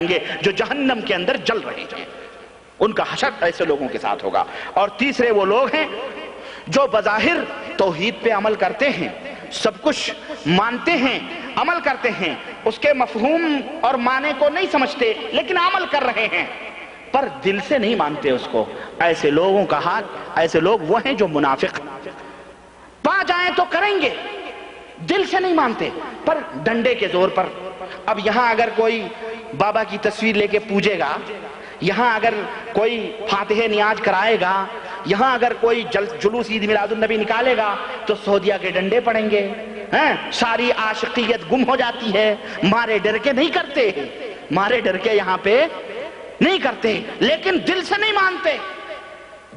گے جو جہنم کے اندر جل رہے ہیں، ان کا حشر ایسے لوگوں کے ساتھ ہوگا۔ اور تیسرے وہ لوگ ہیں جو بظاہر توحید پہ عمل کرتے ہیں، سب کچھ مانتے ہیں، عمل کرتے ہیں، اس کے مفہوم اور معنی کو نہیں سمجھتے لیکن عمل کر رہے ہیں، پر دل سے نہیں مانتے اس کو۔ ایسے لوگوں کا حال، ایسے لوگ وہ ہیں جو منافق پا جائیں تو کریں گے، دل سے نہیں مانتے پر ڈنڈے کے زور پر۔ اب یہاں اگر کوئی بابا کی تصویر لے کے پوجے گا، یہاں اگر کوئی فاتح نیاز کرائے گا، یہاں اگر کوئی جلوس عید میلاد النبی نکالے گا تو سعودیہ کے ڈنڈے پڑیں گے، ساری عاشقیت گم ہو جاتی ہے۔ مارے ڈر کے نہیں کرتے، مارے ڈر کے یہاں پہ نہیں کرتے، لیکن دل سے نہیں مانتے،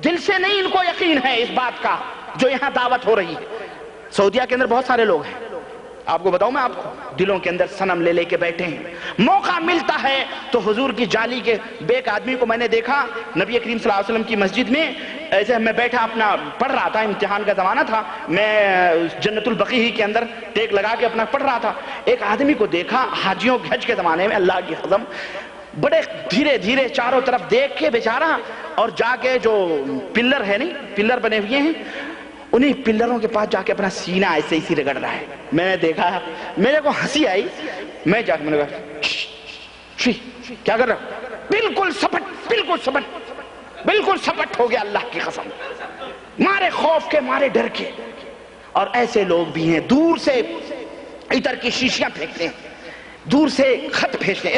دل سے نہیں ان کو یقین ہے اس بات کا جو یہاں دعوت ہو رہی ہے۔ سعودیہ کے اندر بہت سارے لوگ ہیں، آپ کو بتاؤں میں، آپ کو دلوں کے اندر صنم لے لے کے بیٹھے ہیں۔ موقع ملتا ہے تو حضور کی جالی کے ایک آدمی کو میں نے دیکھا نبی کریم صلی اللہ علیہ وسلم کی مسجد میں، ایسے میں بیٹھا اپنا پڑھ رہا تھا، امتحان کا زمانہ تھا، میں جنت البقیع کے اندر ٹیک لگا کے اپنا پڑھ رہا تھا۔ ایک آدمی کو دیکھا حاجیوں کے حج کے زمانے میں، اللہ کی قسم بڑے دھیرے دھیرے چاروں طرف دیکھ کے بیچارہ، اور جا کے جو پلر ہے نہیں، پلر بنے ہوئے ہیں، انہیں پلروں کے پاس جا کے اپنا سینہ ایسے ہی رگڑ رہا ہے۔ میں نے دیکھا، میرے کو ہنسی آئی، میں جا کے میں نے کہا کیا کر رہا ہوں؟ بالکل سپٹ، بالکل سپٹ، بالکل سپٹ ہو گیا اللہ کی قسم، مارے خوف کے، مارے ڈر کے۔ اور ایسے لوگ بھی ہیں دور سے عطر کی شیشیاں پھینکتے ہیں، دور سے خط بھیجتے ہیں،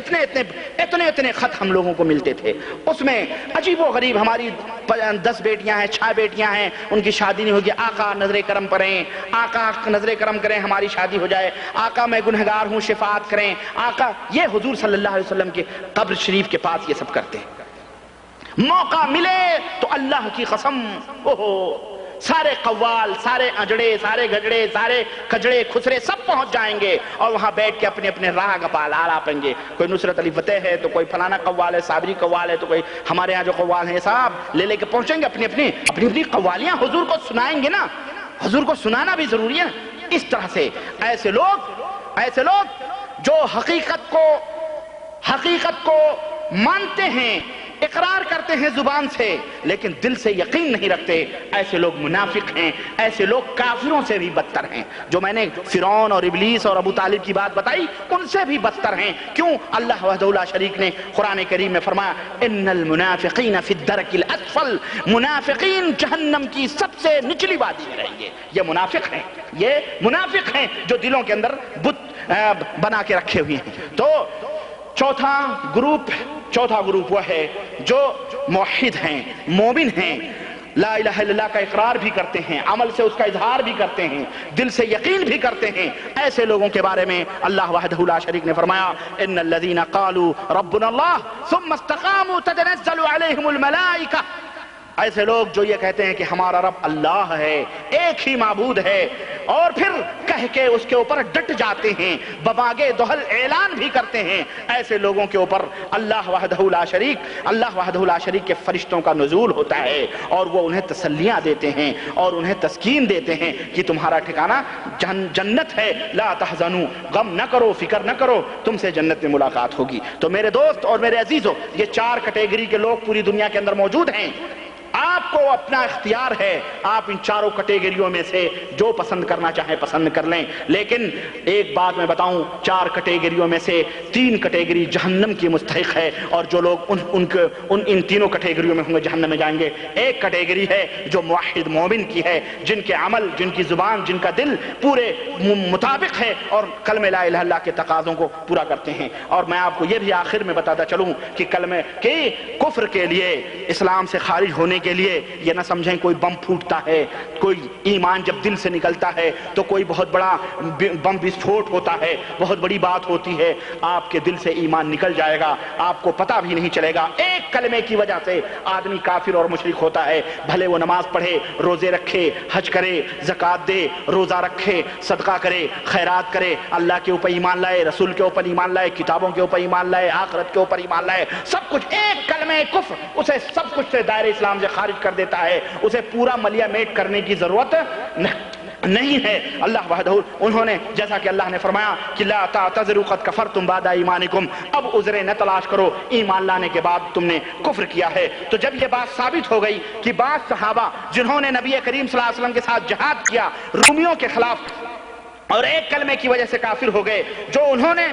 اتنے خط ہم لوگوں کو ملتے تھے، اس میں عجیب و غریب، ہماری 10 بیٹیاں ہیں، 6 بیٹیاں ہیں، ان کی شادی نہیں ہوگی، آقا نظر کرم کریں، آقا نظر کرم کریں ہماری شادی ہو جائے، آقا میں گنہگار ہوں شفاعت کریں، آقا۔ یہ حضور صلی اللہ علیہ وسلم کے قبر شریف کے پاس یہ سب کرتے ہیں۔ موقع ملے تو اللہ کی قسم، سارے قوال، سارے اجڑے، سارے گجڑے، سارے کجڑے خسرے سب پہنچ جائیں گے اور وہاں بیٹھ کے اپنے اپنے راہ گپال آلاپیں گے۔ کوئی نصرت علی فتح ہے تو کوئی فلانا قوال ہے، صابری قوال ہے تو کوئی ہمارے ہاں جو قوال ہیں، صاحب لے کے پہنچیں گے اپنی اپنی قوالیاں حضور کو سنائیں گے نا، حضور کو سنانا بھی ضروری ہے۔ اس طرح سے ایسے لوگ جو حقیقت کو مانتے ہیں، اقرار کرتے ہیں زبان سے لیکن دل سے یقین نہیں رکھتے، ایسے لوگ منافق ہیں، ایسے لوگ کافروں سے بھی بدتر ہیں۔ جو میں نے فرعون اور ابلیس اور ابو طالب کی بات بتائی، ان سے بھی بدتر ہیں۔ کیوں؟ اللہ وحدہ لا شریک نے قرآن کریم میں فرمایا ان المنافقین فی الدرک الاسفل، منافقین جہنم کی سب سے نچلی وادی میں رہیں گے۔ یہ منافق ہیں جو دلوں کے اندر بت بنا کے رکھے ہوئے ہیں۔ تو چوتھا گروپ وہ ہے جو موحد ہیں، مومن ہیں، لا الہ الا اللہ کا اقرار بھی کرتے ہیں، عمل سے اس کا اظہار بھی کرتے ہیں، دل سے یقین بھی کرتے ہیں۔ ایسے لوگوں کے بارے میں اللہ وحدہ لا شریک نے فرمایا ان الذین قالوا ربنا اللہ ثم استقاموا تتنزل علیہم الملائکہ، ایسے لوگ جو یہ کہتے ہیں کہ ہمارا رب اللہ ہے، ایک ہی معبود ہے، اور پھر کہہ کے اس کے اوپر ڈٹ جاتے ہیں، بباگے دہل اعلان بھی کرتے ہیں، ایسے لوگوں کے اوپر اللہ وحدہ لا شریک کے فرشتوں کا نزول ہوتا ہے اور وہ انہیں تسلیاں دیتے ہیں اور انہیں تسکین دیتے ہیں کہ تمہارا ٹھکانہ جنت ہے، لا تحزنوا، غم نہ کرو، فکر نہ کرو، تم سے جنت میں ملاقات ہوگی۔ تو میرے دوست اور میرے عزیزو، یہ 4 کیٹیگری کے لوگ پوری دنیا کے اندر موجود ہیں۔ آپ کو اپنا اختیار ہے، آپ ان 4 کیٹیگریوں میں سے جو پسند کرنا چاہیں پسند کر لیں، لیکن ایک بات میں بتاؤں، 4 کیٹیگریوں میں سے 3 کیٹیگری جہنم کی مستحق ہے، اور جو لوگ ان تینوں کیٹیگریوں میں ہوں گے جہنم میں جائیں گے۔ ایک کیٹیگری ہے جو موحد مومن کی ہے، جن کے عمل، جن کی زبان، جن کا دل پورے مطابق ہے اور کلمہ لا الہ الا اللہ کے تقاضوں کو پورا کرتے ہیں۔ اور میں آپ کو یہ بھی آخر میں بتاتا چلوں کہ کفر کے لیے، اسلام سے خارج ہونے کے لیے یہ نہ سمجھیں کوئی بم پھوٹتا ہے، کوئی ایمان جب دل سے نکلتا ہے تو کوئی بہت بڑا بم وسفوٹ ہوتا ہے، بہت بڑی بات ہوتی ہے۔ آپ کے دل سے ایمان نکل جائے گا، آپ کو پتہ بھی نہیں چلے گا۔ ایک کلمے کی وجہ سے آدمی کافر اور مشرک ہوتا ہے، بھلے وہ نماز پڑھے، روزے رکھے، حج کرے، زکوٰۃ دے، روزہ رکھے، صدقہ کرے، خیرات کرے، اللہ کے اوپر ایمان لائے، رسول کے اوپر ایمان لائے، کتابوں کے اوپر ایمان لائے، آخرت کے اوپر ایمان لائے، سب کچھ ایک کلمہ کفر اسے سب کچھ سے دائرہ اسلام سے خارج کر دیتا ہے، اسے پورا ملیا میٹ کرنے کی ضرورت نہیں۔ نہیں ہے اللہ وحدہ۔ انہوں نے جیسا کہ اللہ نے فرمایا کہ لا تعتذروا قد کفرتم بعد ایمانکم، اب عذریں نہ تلاش کرو، ایمان لانے کے بعد تم نے کفر کیا ہے۔ تو جب یہ بات ثابت ہو گئی کہ بعض صحابہ جنہوں نے نبی کریم صلی اللہ علیہ وسلم کے ساتھ جہاد کیا رومیوں کے خلاف اور ایک کلمے کی وجہ سے کافر ہو گئے، جو انہوں نے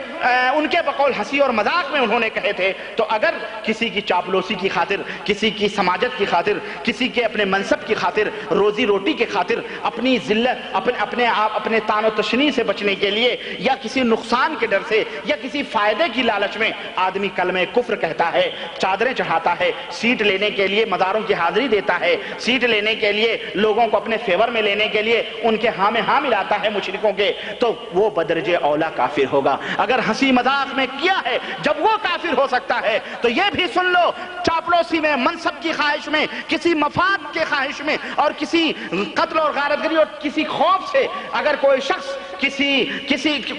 ان کے بقول ہنسی اور مذاق میں انہوں نے کہے تھے، تو اگر کسی کی چاپلوسی کی خاطر، کسی کی سماجت کی خاطر، کسی کے اپنے منصب کی خاطر، روزی روٹی کی خاطر، اپنی ذلت، اپنے تان و تشنیع سے بچنے کے لیے، یا کسی نقصان کے ڈر سے، یا کسی فائدے کی لالچ میں آدمی کلمہ کفر کہتا ہے، چادریں چڑھاتا ہے، سیٹ لینے کے لیے مزاروں کی حاضری دیتا ہے، سیٹ لینے کے لیے لوگوں کو اپنے فیور میں لینے کے لیے ان کے ہاں میں ہاں ملاتا ہے مشرکوں کے، تو وہ بدرجہ اولا کافر ہوگا۔ اگر ہنسی مذاق میں کیا ہے جب وہ کافر ہو سکتا ہے، تو یہ بھی سن لو، چاپلوسی میں، منصب کی خواہش میں، کسی مفاد کے خواہش میں، اور کسی قتل اور غارتگری اور کسی خوف سے اگر کوئی شخص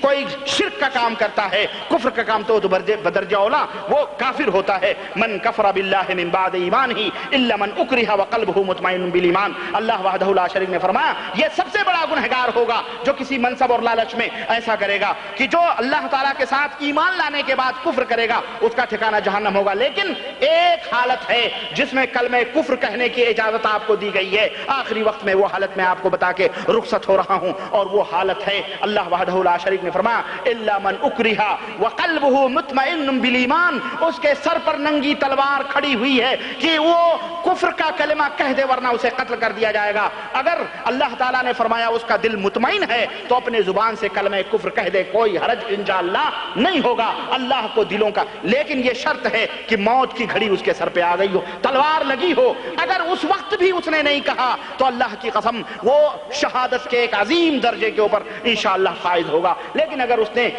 کوئی شرک کا کام کرتا ہے، کفر کا کام، تو بدرجہ اولا وہ کافر ہوتا ہے۔ من کفر باللہ من بعد ایمانہ الا من اکرہ وقلبہ مطمئن بالایمان، اللہ وحدہ لا شریک نے فرمایا یہ سب سے بڑا گنہگار ہوگا جو کسی منصب اور لالچ میں ایسا کرے گا کہ جو اللہ تعالیٰ کے ساتھ ایمان لانے کے بعد کفر کرے گا، اس کا ٹھکانہ جہنم ہوگا۔ لیکن ایک حالت ہے جس میں کلمہ کفر کہنے کی اجازت آپ کو دی گئی ہے، آخری وقت میں وہ حالت میں آپ کو بتا کے رخصت ہو رہا ہوں، اور وہ حالت ہے اللہ وحدہ لا شریک نے فرمایا الا من اکرہ وقلبہ مطمئن بالایمان، اس کے سر پر ننگی تلوار کھڑی ہوئی ہے کہ وہ کفر کا کلمہ کہہ دے ورنہ اسے قتل کر دیا جائے گا۔ اگر اللہ تعالیٰ نے فرمایا اس کا دل مطمئن ہے تو اپنے زبان سے کلمہ کفر کہہ دے، کوئی حرج انشاءاللہ نہیں ہوگا اللہ کو دلوں کا، لیکن یہ شرط ہے کہ موت کی گھڑی اس کے سر پہ آ گئی ہو، تلوار لگی ہو۔ اگر اس وقت بھی اس نے نہیں کہا تو اللہ کی قسم وہ شہادت کے ایک عظیم درجے کے اوپر انشاءاللہ فائز ہوگا۔ لیکن اگر اس نے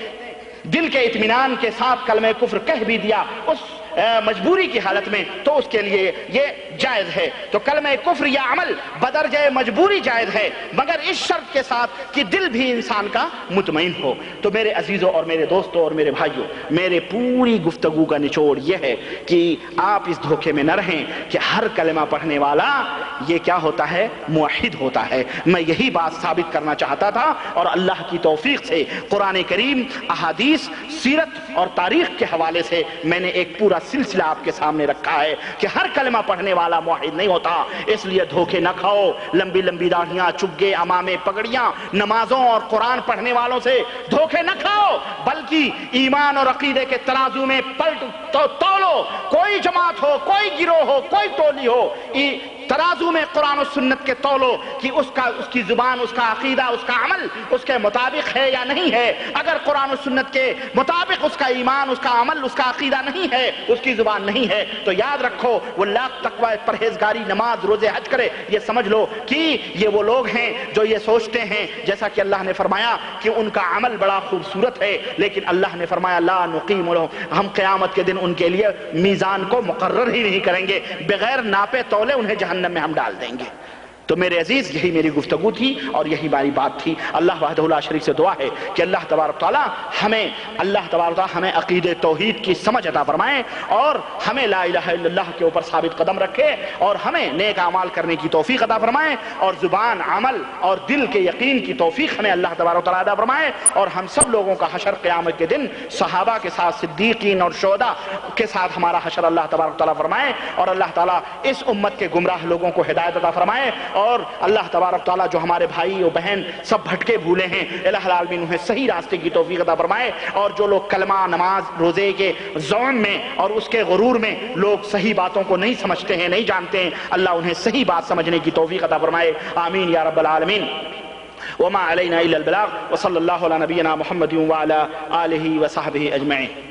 دل کے اطمینان کے ساتھ کلمہ کفر کہہ بھی دیا اس مجبوری کی حالت میں، تو اس کے لیے یہ جائز ہے۔ تو کلمہ کفر یا عمل بدرجہ مجبوری جائز ہے، مگر اس شرط کے ساتھ کہ دل بھی انسان کا مطمئن ہو۔ تو میرے عزیزوں اور میرے دوستوں اور میرے بھائیوں، میرے پوری گفتگو کا نچوڑ یہ ہے کہ آپ اس دھوکے میں نہ رہیں کہ ہر کلمہ پڑھنے والا یہ کیا ہوتا ہے، موحد ہوتا ہے۔ میں یہی بات ثابت کرنا چاہتا تھا، اور اللہ کی توفیق سے قرآن کریم، احادیث، سیرت اور تاریخ کے حوالے سے میں نے ایک پورا سلسلہ آپ کے سامنے رکھا ہے کہ ہر کلمہ پڑھنے والا موحد نہیں ہوتا۔ اس لیے دھوکے نہ کھاؤ، لمبی لمبی داڑھیاں، چگے، امامے، پگڑیاں، نمازوں اور قرآن پڑھنے والوں سے دھوکے نہ کھاؤ، بلکہ ایمان اور عقیدے کے ترازو میں پلٹ تو تولو۔ کوئی جماعت ہو، کوئی گروہ ہو، کوئی ٹولی ہو، ترازو میں قرآن و سنت کے تولو کہ اس کی زبان، اس کا عقیدہ، اس کا عمل اس کے مطابق ہے یا نہیں ہے۔ اگر قرآن و سنت کے مطابق اس کا ایمان، اس کا عمل، اس کا عقیدہ نہیں ہے، اس کی زبان نہیں ہے، تو یاد رکھو وہ لاکھ تقوی، پرہیزگاری، نماز، روزے، حج کرے، یہ سمجھ لو کہ یہ وہ لوگ ہیں جو یہ سوچتے ہیں جیسا کہ اللہ نے فرمایا کہ ان کا عمل بڑا خوبصورت ہے، لیکن اللہ نے فرمایا لا نقیم لہم، ہم قیامت کے دن ان کے لیے میزان کو مقرر ہی نہیں کریں گے، بغیر ناپے تولے انہیں جہنم میں ہم ڈال دیں گے۔ تو میرے عزیز یہی میری گفتگو تھی اور یہی ہماری بات تھی۔ اللہ وحدہ لا شریک سے دعا ہے کہ اللہ تبارک تعالیٰ ہمیں عقید توحید کی سمجھ عطا فرمائے، اور ہمیں لا الہ الا اللہ کے اوپر ثابت قدم رکھے، اور ہمیں نیک اعمال کرنے کی توفیق عطا فرمائے، اور زبان، عمل اور دل کے یقین کی توفیق ہمیں اللہ تبارک تعالیٰ عطا فرمائے، اور ہم سب لوگوں کا حشر قیامت کے دن صحابہ کے ساتھ، صدیقین اور شہداء کے ساتھ ہمارا حشر اللہ تبارک تعالیٰ فرمائے، اور اللہ تعالیٰ اس امت کے گمراہ لوگوں کو ہدایت عطا فرمائے، اور اللہ تبارک تعالیٰ جو ہمارے بھائی و بہن سب بھٹکے بھولے ہیں، الہ العالمین انہیں صحیح راستے کی توفیق عطا فرمائے، اور جو لوگ کلمہ، نماز، روزے کے ذوم میں اور اس کے غرور میں لوگ صحیح باتوں کو نہیں سمجھتے ہیں، نہیں جانتے ہیں، اللہ انہیں صحیح بات سمجھنے کی توفیق عطا فرمائے، آمین یا رب العالمین۔ وما علینا الا البلاغ، وصلی اللہ علی نبینا محمد وعلی آلہ وصحبہ اجمعین۔